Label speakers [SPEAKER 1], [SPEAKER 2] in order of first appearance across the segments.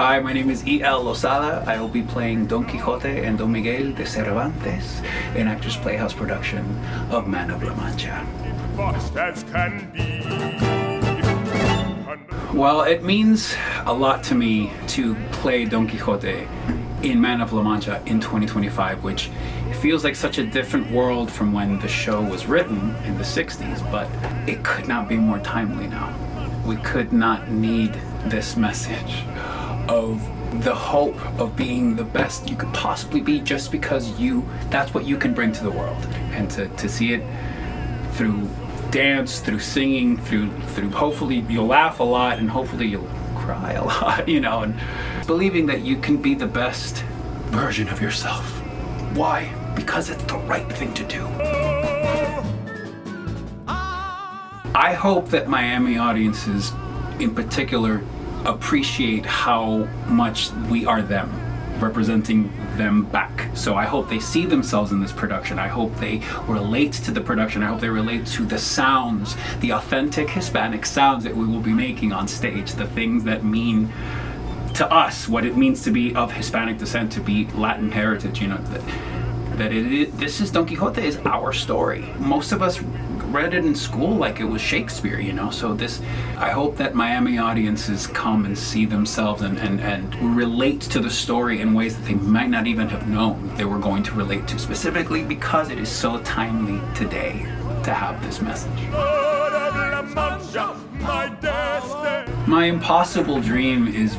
[SPEAKER 1] Hi, my name is E.L. Losada. I will be playing Don Quixote and Don Miguel de Cervantes in Actors Playhouse production of Man of La Mancha.
[SPEAKER 2] Fast as can be.
[SPEAKER 1] Well, it means a lot to me to play Don Quixote in Man of La Mancha in 2025, which feels like such a different world from when the show was written in the 60s, but it could not be more timely now. We could not need this message of the hope of being the best you could possibly be just because that's what you can bring to the world. And to see it through dance, through singing, through hopefully you'll laugh a lot and hopefully you'll cry a lot, and believing that you can be the best version of yourself. Why? Because it's the right thing to do. I hope that Miami audiences in particular appreciate how much we are them, representing them back. So I hope they see themselves in this production. I hope they relate to the production. I hope they relate to the sounds, the authentic Hispanic sounds that we will be making on stage, the things that mean to us what it means to be of Hispanic descent, to be Latin heritage, this is Don Quixote is our story. Most of us read it in school like it was Shakespeare, so I hope that Miami audiences come and see themselves and relate to the story in ways that they might not even have known they were going to relate to, specifically because it is so timely today to have this message. My impossible dream is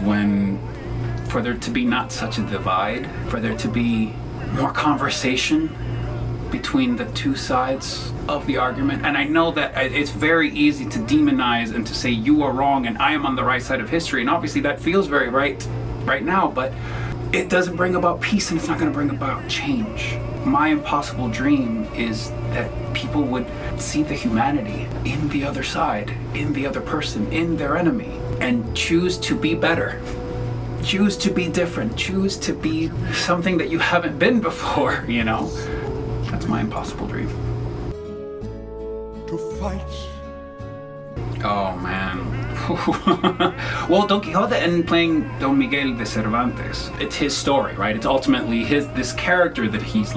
[SPEAKER 1] for there to be not such a divide, for there to be more conversation between the two sides of the argument. And I know that it's very easy to demonize and to say you are wrong and I am on the right side of history, and obviously that feels very right now, but it doesn't bring about peace and it's not going to bring about change. My impossible dream is that people would see the humanity in the other side, in the other person, in their enemy, and choose to be better. Choose to be different. Choose to be something that you haven't been before, That's my impossible dream.
[SPEAKER 2] To fight.
[SPEAKER 1] Oh man. Well, Don Quixote and playing Don Miguel de Cervantes, it's his story, right? It's ultimately this character that he's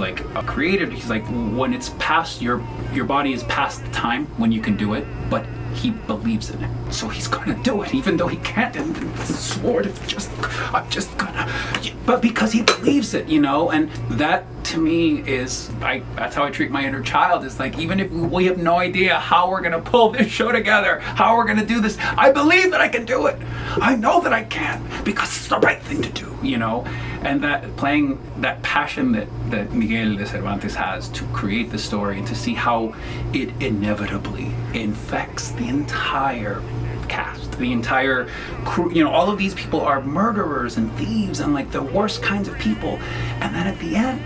[SPEAKER 1] created. He's when it's past your body is past the time when you can do it, but he believes in it, so he's gonna do it even though he can't, and sword I'm just gonna, but because he believes it, and that to me is that's how I treat my inner child. Is even if we have no idea how we're gonna pull this show together, how we're gonna do this, I believe that I can do it. I know that I can because it's the right thing to do, and that playing that passion that Miguel de Cervantes has to create the story and to see how it inevitably infects the entire cast, the entire crew. All of these people are murderers and thieves and the worst kinds of people, and then at the end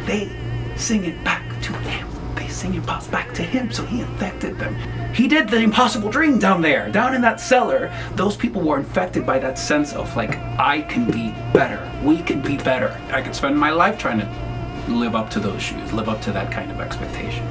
[SPEAKER 1] they sing it back to him. They sing it back to him, so he infected them. He did the impossible dream down in that cellar. Those people were infected by that sense of I can be better, we can be better. I could spend my life trying to live up to those shoes, live up to that kind of expectation,